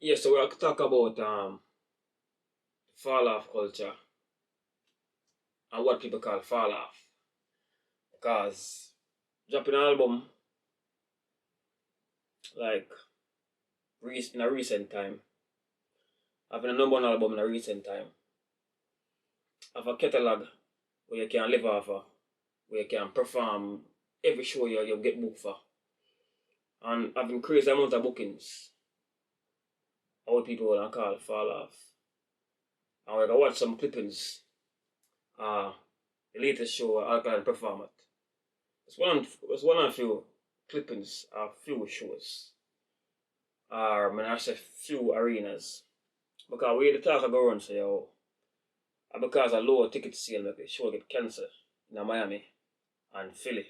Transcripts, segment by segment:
Yeah, so we'll talk about fall off culture and what people call fall off. Because dropping an album like in a recent time, having a number one album in a recent time, have a catalog where you can live off of, where you can perform every show you get booked for. And having crazy amount of bookings, what people will call fall off. And we're gonna watch some clippings. The latest show Alkaline performed. It's one of few clippings of few shows. Or I say few arenas. Because we the talk go around say because of lower ticket sale make the show get cancelled in Miami and Philly.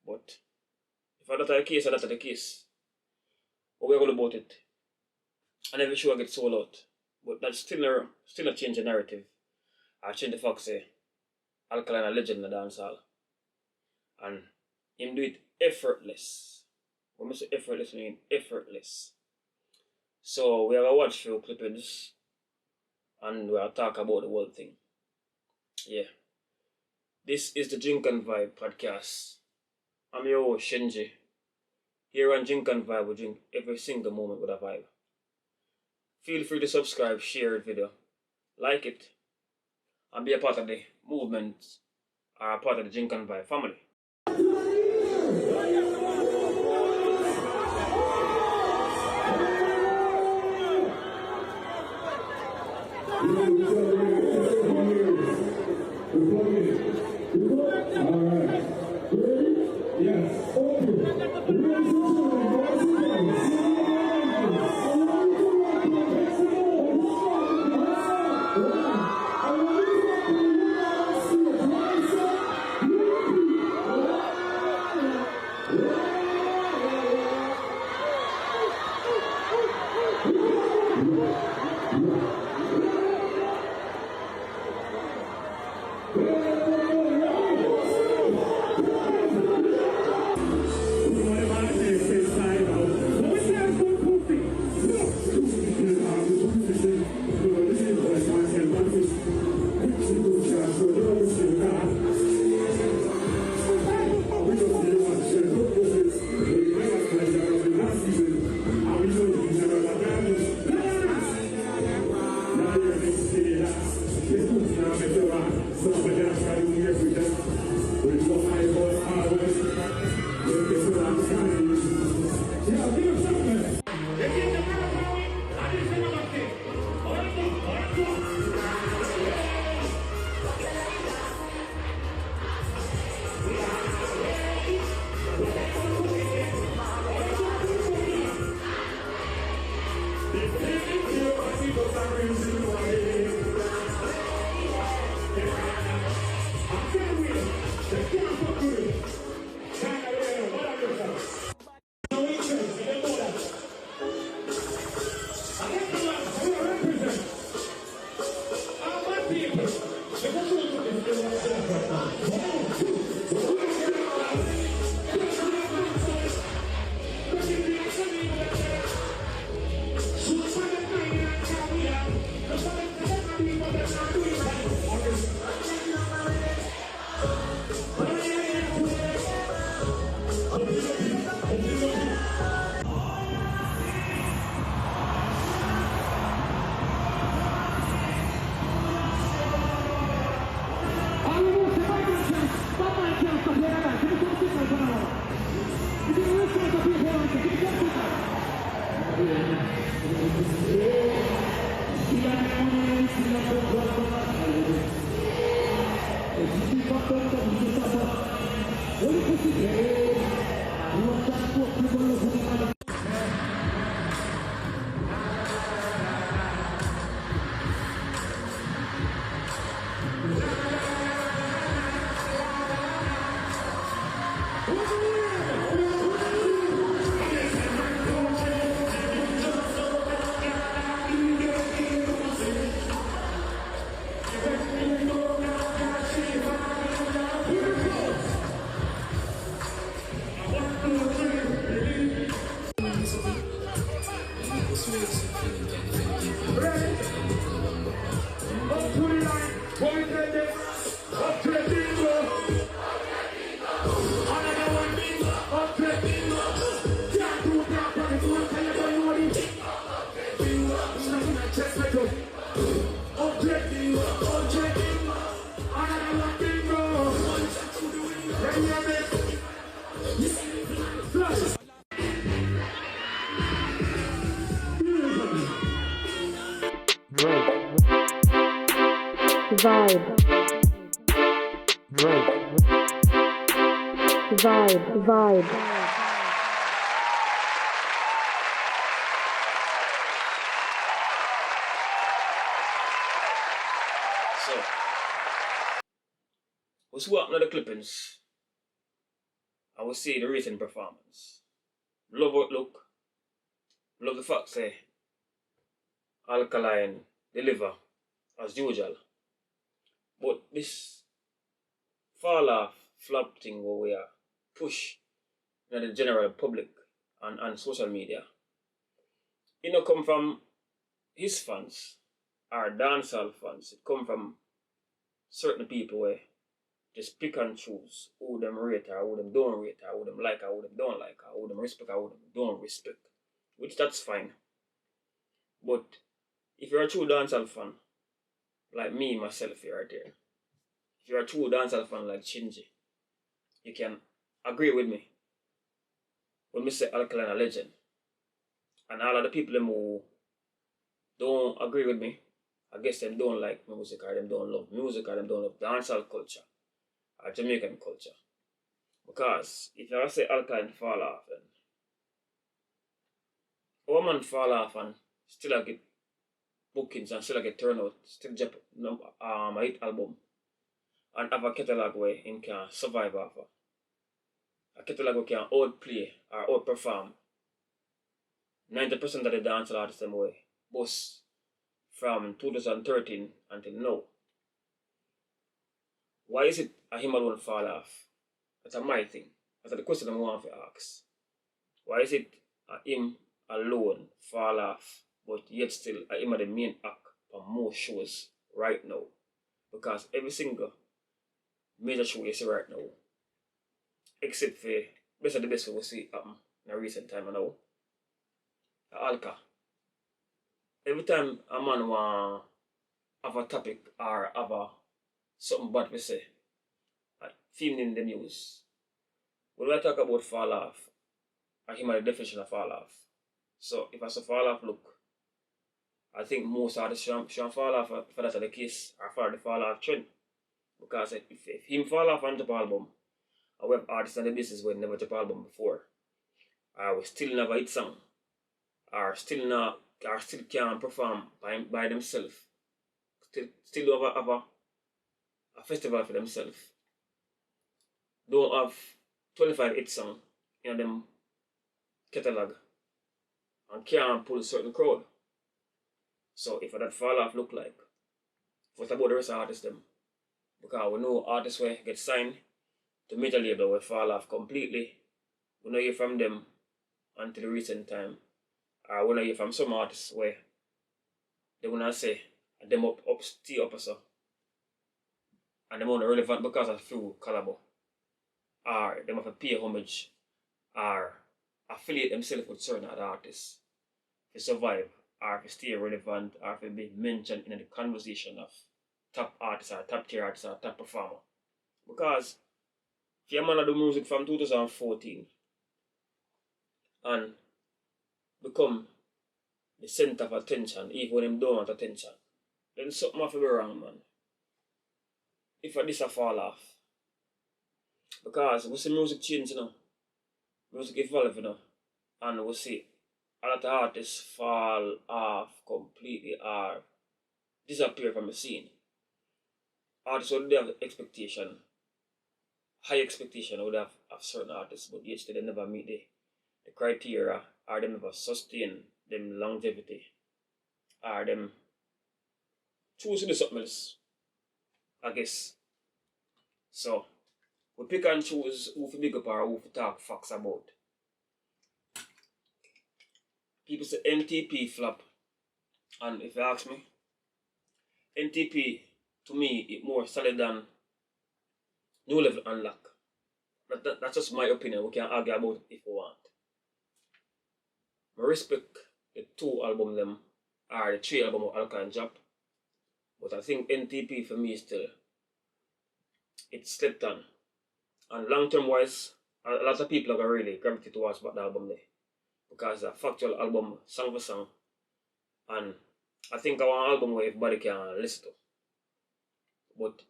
But if that's the case, that's the case. But we're going about it. And every show gets sold out. But that's still a change the narrative. I change the fact say Alkaline a legend in the dancehall. And him do it effortless. When I say effortless, I mean effortless. So we have a watch few clippings and we'll talk about the whole thing. Yeah. This is the Drink and Vibe podcast. I'm your host, Shinji. Here on Drink and Vibe, we drink every single moment with a vibe. Feel free to subscribe, share the video, like it, and be a part of the movement or a part of the Drink and Vibe family. vibe, vibe. So, what's what happened to the clippings? I will see the recent performance. Love what look. Love the fact say Alkaline deliver as usual. But this fall off flop thing where we are push in the general public and social media. It not come from his fans or dancehall fans. It come from certain people where just pick and choose who them rate or who them don't rate or who them like or who them don't like or who them respect or who them don't respect. Which that's fine. But if you're a true dancehall fan, like me myself here right there, if you're a true dancehall fan like Shinji, you can agree with me when we say Alkaline a legend. And all of the people them who don't agree with me, I guess them don't like music or them don't love music or them don't love dancehall culture or Jamaican culture. Because if you say Alkaline fall off, then a man fall off and still get bookings and still get turnout, still drop a hit album and have a catalog where him can survive off of. A catalog where can outplay or outperform 90% of the dancehall artists them way, both from 2013 until now. Why is it a him alone fall off? That's a my thing. That's the question I want to ask. Why is it a him alone fall off, but yet still a him are the main act for most shows right now? Because every single major show you see right now, except for best of the best we see happen in a recent time now, Alka. Every time a man want have a topic or have a something bad we say, filmed in the news, when we talk about fall off, I hear my definition of fall off. So if I say fall off look, I think most artists should fall off for that's the case or for the fall off trend. Because if him fall off on the album, I have artists in the business who never top album before, or we still never hit song, or still not, or still can't perform by themselves, still have a festival for themselves. Don't have 25 hit song in them catalog and can't pull a certain crowd. So if that fall off look like, what about the rest of artists them? Because we know artists will get signed to major label will fall off completely. We know you from them until the recent time. Or we know you from some artists where they wanna say them stay up so. And them only relevant because of few collabo. Or them have to pay homage or affiliate themselves with certain other artists to survive or to stay relevant or to be mentioned in the conversation of top artists or top tier artists or top performer. Because if your man do music from 2014 and become the center of attention even when him don't want attention, then something have to be wrong, man. If this a fall off. Because we see music change, you know. Music evolve, you know. And we see a lot of artists fall off completely or disappear from the scene. Artists would have expectation, high expectation would have of certain artists, but yet they never meet the criteria or they never sustain them longevity or them choose to do something else, I guess. So we pick and choose who to big up or who to talk facts about. People say NTP flop, and if you ask me, NTP to me is more solid than New Level Unlock. That's just my opinion. We can argue about it if we want. I respect the two album them or the three album of Alkaline drop, but I think NTP for me still it's slept on. And long term wise, a lot of people are really gravitate towards that album there. Because it's a factual album, song for song. And I think I want an album where everybody can listen to. But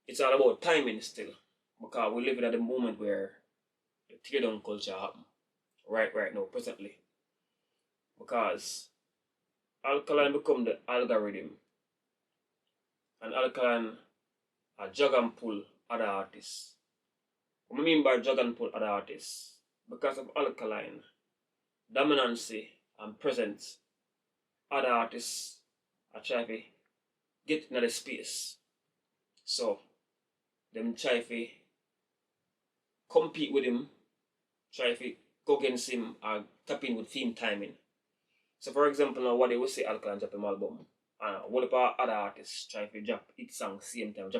it's all about timing still. Because we live in at the moment where the teardown culture happen. Right now, presently. Because Alkaline become the algorithm. And Alkaline jog and pull other artists. What I mean by jog and pull other artists? Because of Alkaline, dominancy and presence, other artists are trying to get into the space. So, them try to compete with him, try to go against him, or tap in with theme timing. So, for example, now what they will say Alkaline drop him album, what about other artists try to drop hit songs same time,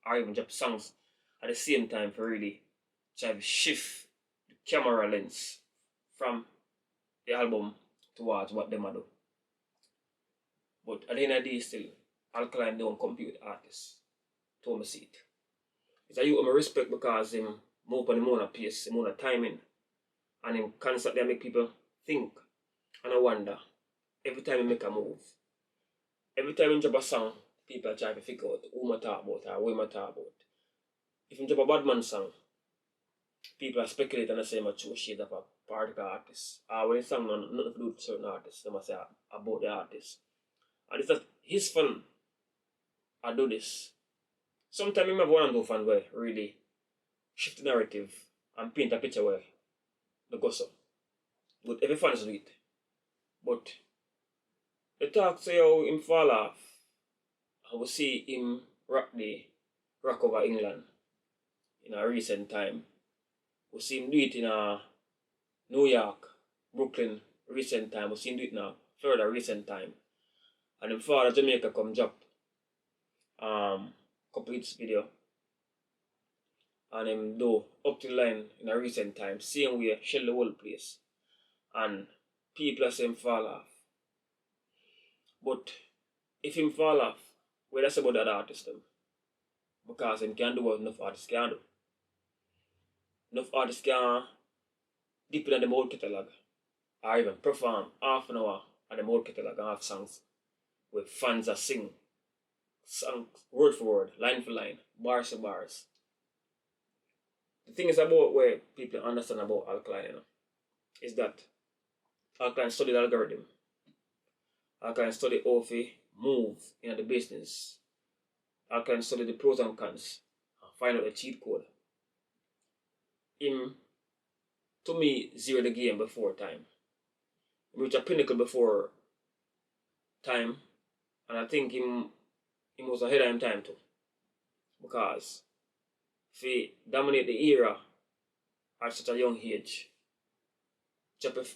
or even drop songs at the same time for really try to shift the camera lens from the album towards what them do. But at the end of the day still, Alkaline don't compete with artists. To me see it. It's a you I respect because him move on the amount of pace, the amount of timing, and him constantly make people think and I wonder every time he make a move. Every time he drop a song, people try to figure out who I talk about or what I talk about. If he drop a bad man song, people are speculating and say I'm a true shade of a particular artist. Or when the song nothing to do with certain artists, they must say about the artist. And it's not his fun. I do this. Sometimes I have one and two fans where really shift the narrative and paint a picture where the go so. But every fan do it. But the talk say how him fall off. I will see him rock over England in a recent time. We see him do it in New York, Brooklyn recent time. We see him do it in Florida recent time. And him father Jamaica come drop couple hits video. And him do up to the line in a recent time. Same way shell the whole place. And people are saying fall off. But if him fall off, well, that's about that artist them. Because him can do what enough artists can do. Enough artists can dip in the old catalog or even perform half an hour at the old catalog and have songs with fans that sing songs word for word, line for line, bars for bars. The thing is about where people understand about Alkaline, is that Alkaline studied the algorithm. Alkaline studied how to move in the business. Alkaline studied the pros and cons and find out the cheat code. Him, to me, zero the game before time. He reached a pinnacle before time, and I think him was ahead of him time too. Because if he dominate the era at such a young age,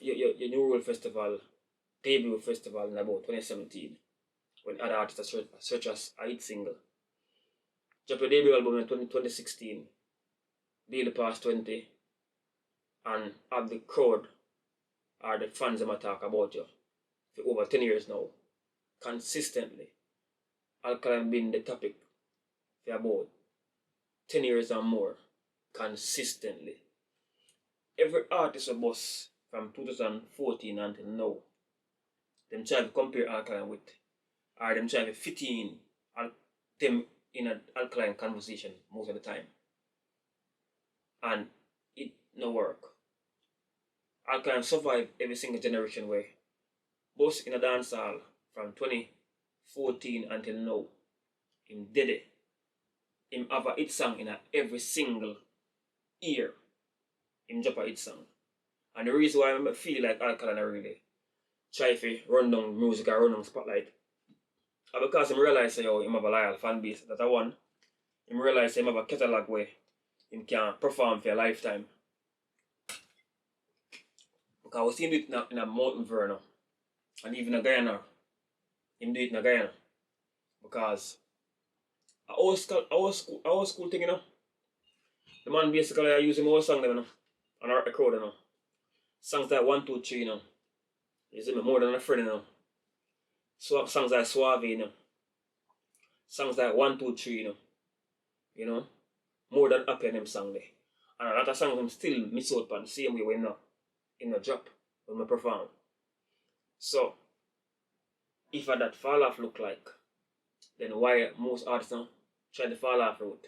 your New World Festival, debut festival in about 2017, when other artists such as a hit single. Drop your debut album in 2016, Be the Past 20, and have the crowd or the fans that talk about you for over 10 years now, consistently. Alkaline been the topic for about 10 years or more, consistently. Every artist of us from 2014 until now, them try to compare Alkaline with, or them try to fit in them in an Alkaline conversation most of the time. And it no work. Alkaline survive every single generation way. Both in a dancehall from 2014 until now. Him did it. Him have a hit song in every single year. Him drop a hit song. And the reason why I feel like Alkaline really try to run down music or run down spotlight, because him realize him have a loyal fan base. That's a one. Him realize him have a catalog where him can perform for a lifetime. Because we seen it in a mountain Verno. And even in Guyana. Him do it in Guyana. Because our school thing, the man basically I use him all song them, and I record, songs like 1, 2, 3, He's more than a friend, So songs like Suave, Songs like 1, 2, 3, More than happy in them song there. And a lot of songs I'm still miss out on the same way when in the drop when I perform. So if that fall off look like, then why most artists try to fall off route.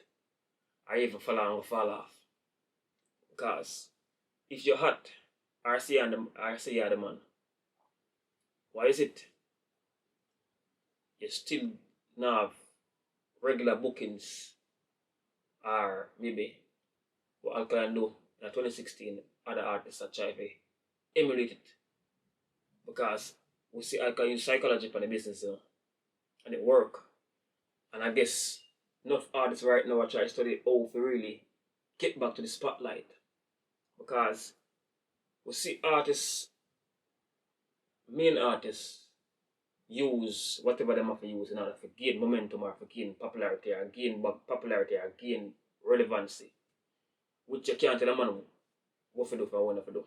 Or even fall off. Because if you're hot, or say you're the man, why is it you still not have regular bookings or maybe what Alkaline do in 2016 other artists are trying to emulate it? Because we see Alkaline use psychology for the business, and it work. And I guess enough artists right now are trying to study how to really get back to the spotlight. Because we see main artists use whatever they have to use in order to gain momentum or to gain popularity or gain relevancy. Which you can't tell a man what to do for what not to do.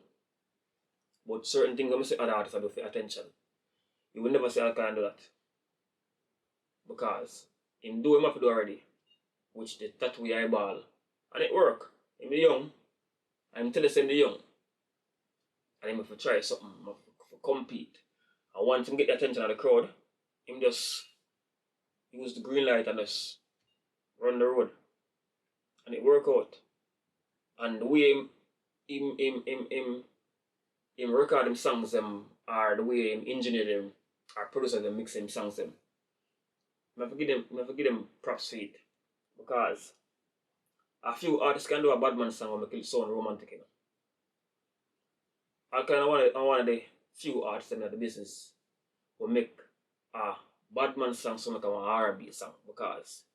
But certain things I'm say other artists do for attention. You will never see Alkaline do that. Because him do him have to do already. Which the tattoo eyeball. And it work. Him the young. I'm telling him the young. And him have to try something, have to compete. And once him get the attention of the crowd, him just use the green light and just run the road. And it work out. And the way him record him songs them, or the way him engineer them, or producer them, mix him songs them, I have to give them props for it. Because a few artists can do a bad man song and make it sound romantic, you know. Alkaline one of the few artists in the business will make a bad man song sound like an R&B song, because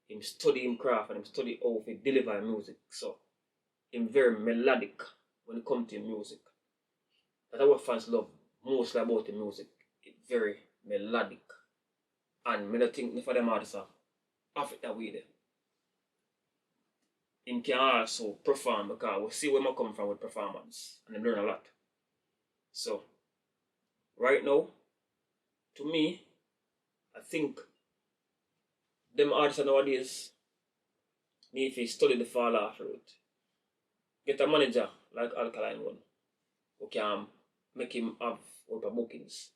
him study him craft and him study how to deliver music. So him very melodic when it comes to music. That's what fans love mostly about the music. It's very melodic. And I don't think for them artists have it that way there. Him can also perform, because we see where I come from with performance and I learn a lot. So right now, to me, I think them artists nowadays need to study the fall off route. Get a manager like Alkaline one who can make him have bookings.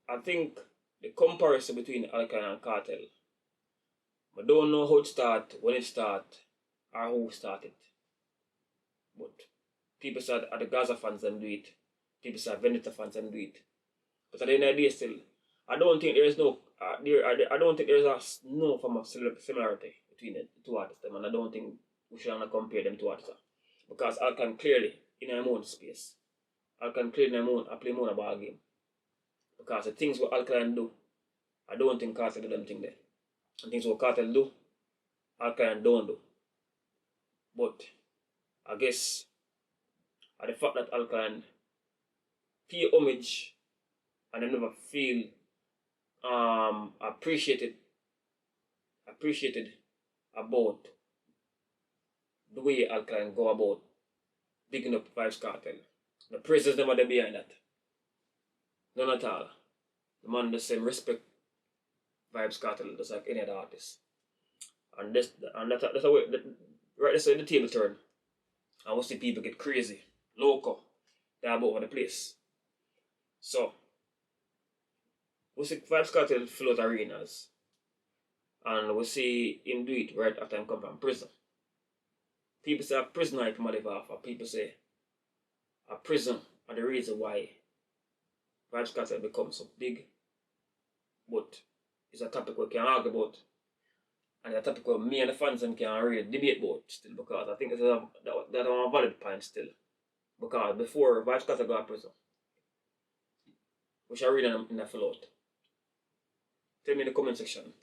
I think the comparison between Alkaline and Cartel, I don't know how it start, when it start, or who started. But people said at the Gaza fans and do it. People said Vendetta fans and do it. But at the end of the day still, I don't think there is no I don't think there is no form of similarity between the two artists, and I don't think we should not compare them to artists. Because Alkaline clearly in her own space. Alkaline clearly in her own, I play more a ball game. Because the things what Alkaline do, I don't think Cartel do them thing there. And things what Cartel do, Alkaline don't do. But I guess at the fact that Alkaline pay homage and they never feel appreciated about the way Alkaline go about digging up Vybz Kartel. The praises never there behind that. None at all. The man the same respect Vybz Kartel just like any other artist. And that's the way right this way the table turn. And we see people get crazy, loco, they're about over the place. So we see Vybz Kartel float arenas. And we see him do it right after him come from prison. People say a prison night from live off, or people say a prison are the reason why Vybz Kartel become so big. But it's a topic we can argue about. And it's a topic where me and the fans can really debate about still, because I think that's a valid point still. Because before Vybz Kartel got prison, we shall read them in the float. Tell me in the comment section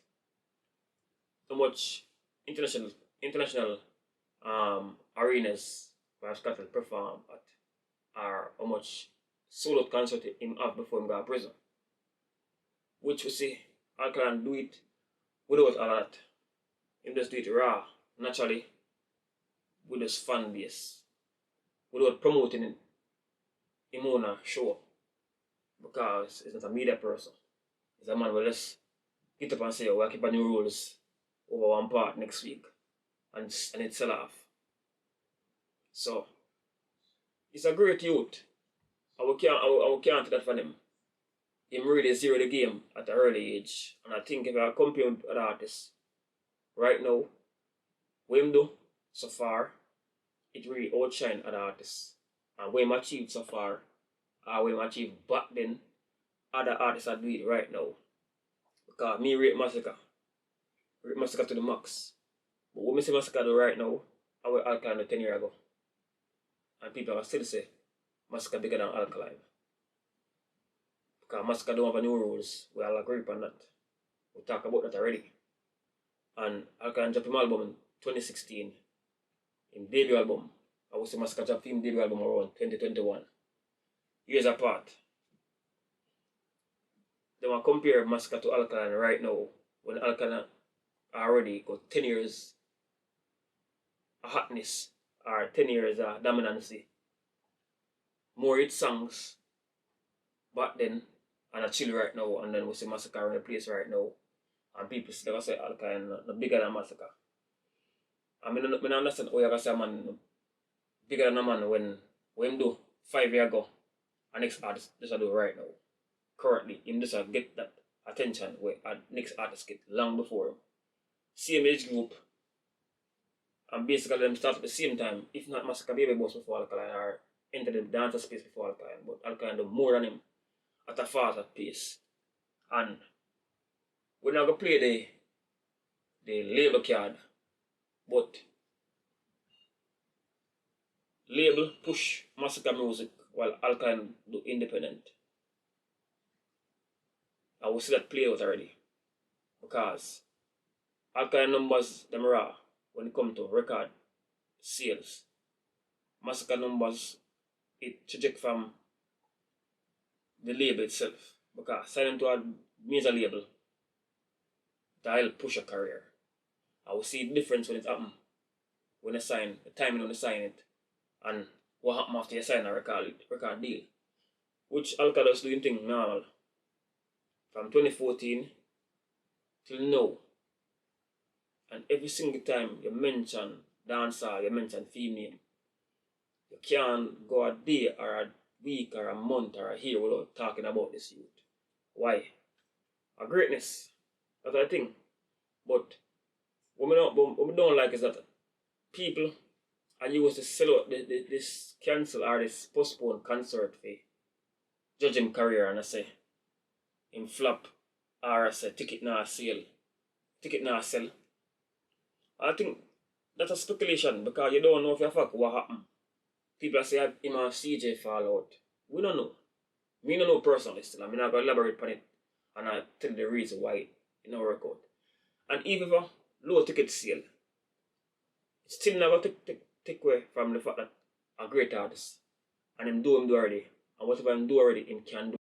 how much international arenas Vybz Kartel perform at, or how much solo concert him have before him got prison. Which we see Alkaline do it without all that. Him just do it raw, naturally, with his fan base, without promoting him on a show. Because he's not a media person. He's a man who just get up and say, we'll keep a new rules over one part next week, and it sell off. So he's a great youth. I can't take that from him. him really zero the game at an early age. And I think if I compare him with other artists, right now, what him do so far, it really outshine other artists. And what him achieved so far, or what him achieved back then, other artists are doing it right now. Because me rate Massacre to the max. But what me say Massacre do right now, I was Alkaline 10 years ago. And people are still say Massacre bigger than Alkaline. Because Massacre don't have any rules. We all agree upon that. We talk about that already. And Alkaline dropped him album in 2016. In debut album. I would say Massacre dropped him debut album around 2021. Years apart. They want to compare Massacre to Alkaline right now. When Alkaline already got 10 years of hotness. Or 10 years of dominancy. More hit songs back then and a chill right now, and then we see Massacre in the place right now. And people still say Alkaline no bigger than Massacre. I mean, I understand how you can say a man bigger than a man when him do 5 years ago, and next artist just do right now. Currently, him just get that attention where a next artist get long before him. Same age group, and basically them start at the same time, if not Massacre baby boss before Alkaline or enter the dancer space before Alkaline, but Alkaline do more than him at a faster pace. And we're not going to play the label card, but label push Massacre music while Alkaline do independent. I will see that play out already. Because Alkaline numbers them raw when it comes to record sales. Massacre numbers it traject from the label itself. Because signing to a major label that help push a career. I will see the difference when it happen. When they sign, the timing when they sign it, and what happen after you sign a record deal. Which Alkaline is doing thing normal. From 2014 till now. And every single time you mention Dancehall, you mention female, you can't go a day or a week or a month or a year without talking about this youth. Why? A greatness. That's the thing. But what we don't like is that people are used to sell out this cancel or this postpone concert for judge him career, and I say him flop, or I say ticket not sell. I think that's a speculation because you don't know if you fuck what happened. People say him and CJ fall out. We don't know. Me don't know personally still. I'm not going to elaborate on it and I tell the reason why it didn't work out. And even if a low ticket sale, it's still never take away from the fact that a great artist and him do already. And whatever him do already, him can do.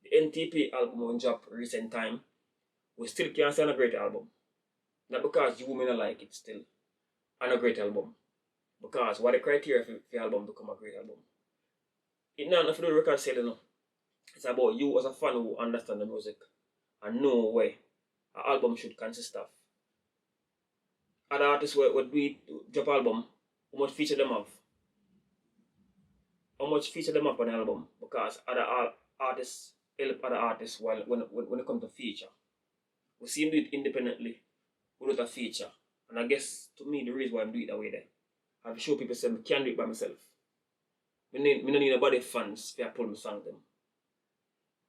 The NTP album won't drop recent time. We still can't say a great album. Not because you may not like it still. And a great album. Because what the criteria for the album become a great album. It's not enough to do the record sale, you know. It's about you as a fan who understand the music and know where an album should consist of. Other artists would drop album, how much feature them have? How much feature them up on the album? Because other artists help other artists when it comes to feature. We see him do it independently without a feature. And I guess to me the reason why I'm doing it that way then. I've shown people say I can't do it by myself. I don't need nobody fans to pull my song them.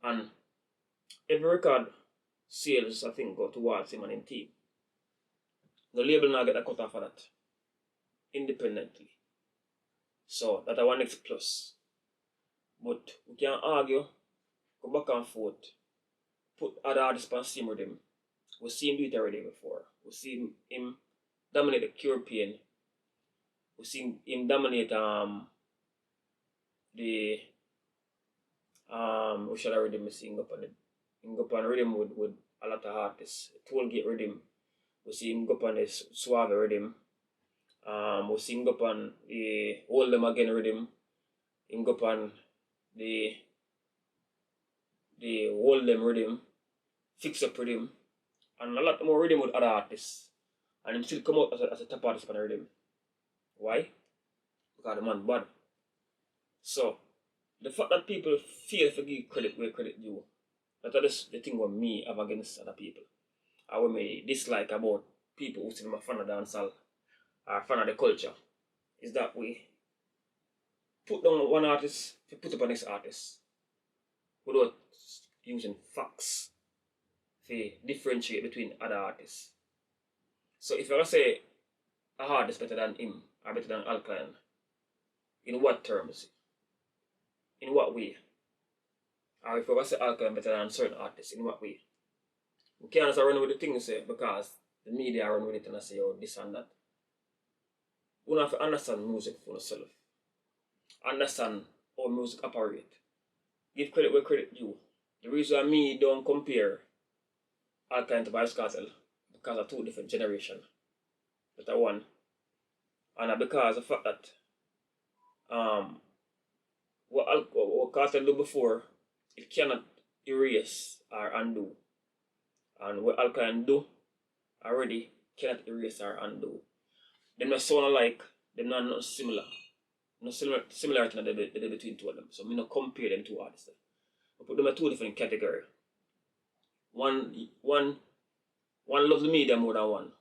And every record sales I think go towards him and his team. The label now get a cut off of that. Independently. So that a one next plus. But we can argue, go back and forth, put other artists on same with him. We see him do it already before. We see him dominate the Cure Pain. We see him dominate the we should have rhythm sing up on it. Him go up on rhythm with a lot of artists. Tollgate rhythm. We see him go up on the Suave rhythm. We see him go up on the Hold Them Again rhythm. Him go up on the Hold Them rhythm. Fix Up rhythm. And a lot more rhythm with other artists. And him still come out as a top artist on the rhythm. Why? Because the man bad. So, the fact that people fail to give credit where credit due, that is the thing with me have against other people. I what me dislike about people who say I'm a fan of dancehall or fan of the culture is that we put down one artist to put up on next artist without using facts to differentiate between other artists. So if I say a artist better than him or better than Alkaline, in what terms? In what way? Or if I say Alkaline better than certain artists, in what way? We can't just run with the things because the media run with it and I say, oh, this and that. We have to understand music for yourself. Understand how music operate. Give credit where credit due. The reason me don't compare Alkaline to Vybz Kartel because of two different generations. That one. And because of the fact that what Kartel do before, it cannot erase or undo. And what Alkaline do already cannot erase or undo. Them not sound alike, them not similar. No similarity between two of them. So me not compare them two artists. I put them in two different categories. One loves the media more than one.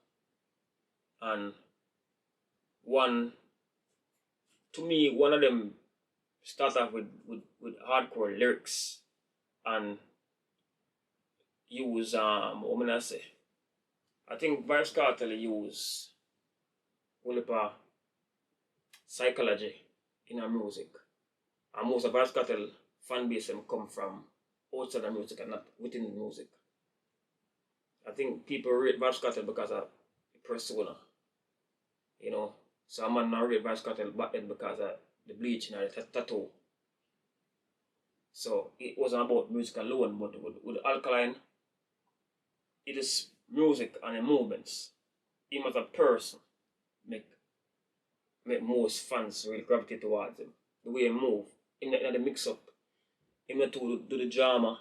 And one, to me, one of them starts off with hardcore lyrics and use what am I say? I think Vybz Kartel use psychology in our music. And most of Vybz Kartel fan base come from outside the music and not within the music. I think people rate Vybz Kartel because of the persona. You know, so a man not rate Vybz Kartel back then because of the bleaching or the tattoo. So it wasn't about music alone, but with Alkaline, it is music and the movements. Him as a person make most fans really gravitate towards him. The way he move, in the mix up, him not to do the drama,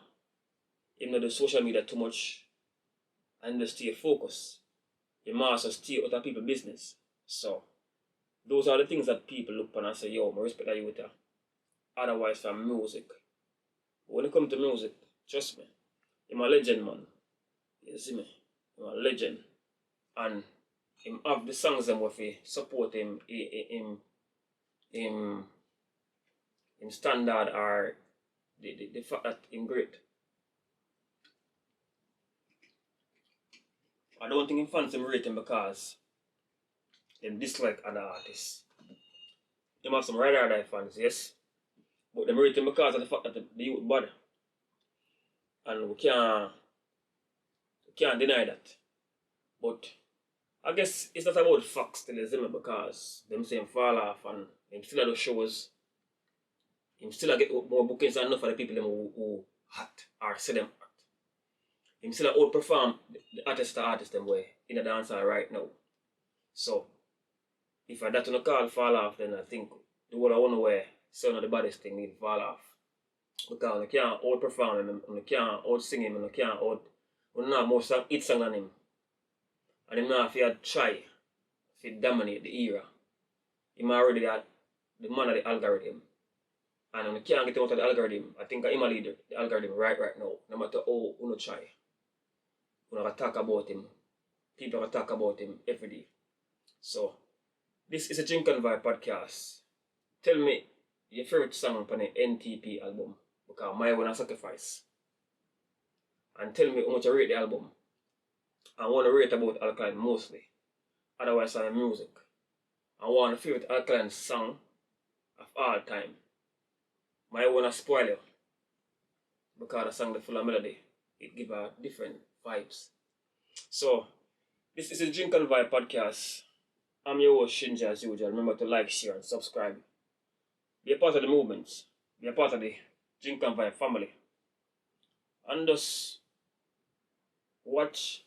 him not do social media too much, and just stay focused. He must stay out of people's business. So those are the things that people look upon and say, yo, I respect that you with that. Otherwise from music. But when it comes to music, trust me, I'm a legend, man. You see me? I'm a legend. And him have the songs them with support him standard or the fact that him great. I don't think him fans him rate him because them dislike other artists. Him have some ride or die fans, yes. But them rate him because of the fact that the youth bad. And we can't deny that. But I guess it's not about facts still, is it? Because them say him fall off and him still do shows. Him still get more bookings than enough of the people them who hot or say them hot. Him still outperform the artist them way in the dancehall right now. So if I that on a call fall off, then I think the whole I wanna wear Still the Baddest thing need to fall off. Because I can't outperform him, I can't out sing him, I can't not more hit song than him. And him not have to try to dominate the era. Him already the man of the algorithm. And when I can't get out of the algorithm, I think I'm a leader, the algorithm right now. No matter how you try. When I talk about him, people are talk about him every day. So this is a Drink and Vibe podcast. Tell me your favorite song on the NTP album. Because my one a sacrifice. And tell me how much I rate the album. I want to rate about Alkaline mostly. Otherwise I'm music. I want a favorite Alkaline song of all time. My one a spoil you. Because the song the full of melody. It give a different vibes. So this is a Drink and Vibe podcast. I'm your host Shinji as usual. Remember to like, share and subscribe. Be a part of the movement. Be a part of the Drink and Vibe family. And just watch.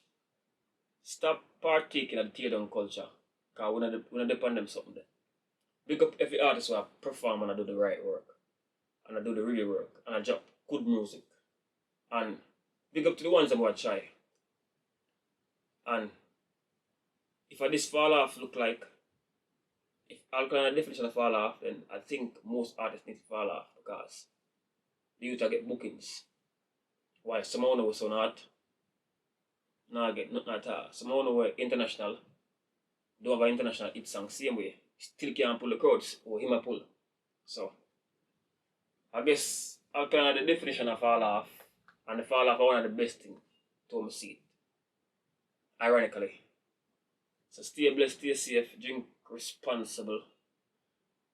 Stop partaking of the teardown culture. Because we don't depend on them something there. Big up every artist who perform and I do the right work. And I do the real work. And I drop good music. And big up to the ones that want to try. And if I this fall off look like if Alkaline definition of fall off, then I think most artists need to fall off because the youth get bookings. While someone who so not get nothing at all. Someone who were international, don't have an international hit song same way. Still can't pull the crowds or him a pull. So I guess Alkaline the definition of fall off, and the fall off are one of the best things to see it. Ironically. So stay blessed, stay safe, drink responsible.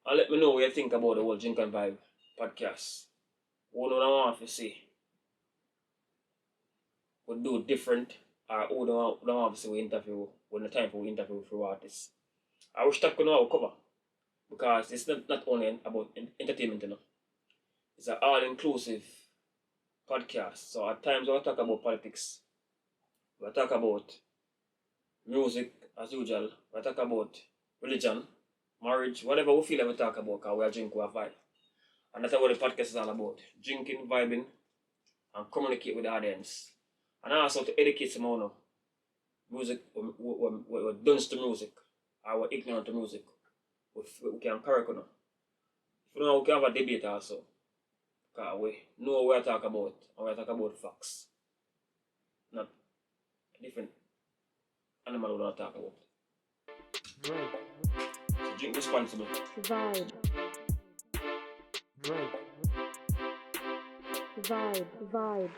And let me know what you think about the whole Drink and Vibe podcast. What do I want to see? We do different, or who don't want to see we interview when the time for we interview for artists. I wish that could know how cover. Because it's not only about entertainment, you know. It's an all-inclusive podcast. So at times we'll talk about politics. We'll talk about music as usual. We'll talk about religion, marriage, whatever we feel like we talk about, because we are drink, we are vibe. And that's what the podcast is all about. Drinking, vibing, and communicate with the audience. And also to educate some more music, we're dunce to music, or we're ignorant to music. We can correct you know. If you know, we can have a debate also. Because we know what we talk about, and we talk about facts. Not different animal we don't talk about. So drink responsibly. Vibe. Vibe. Vibe.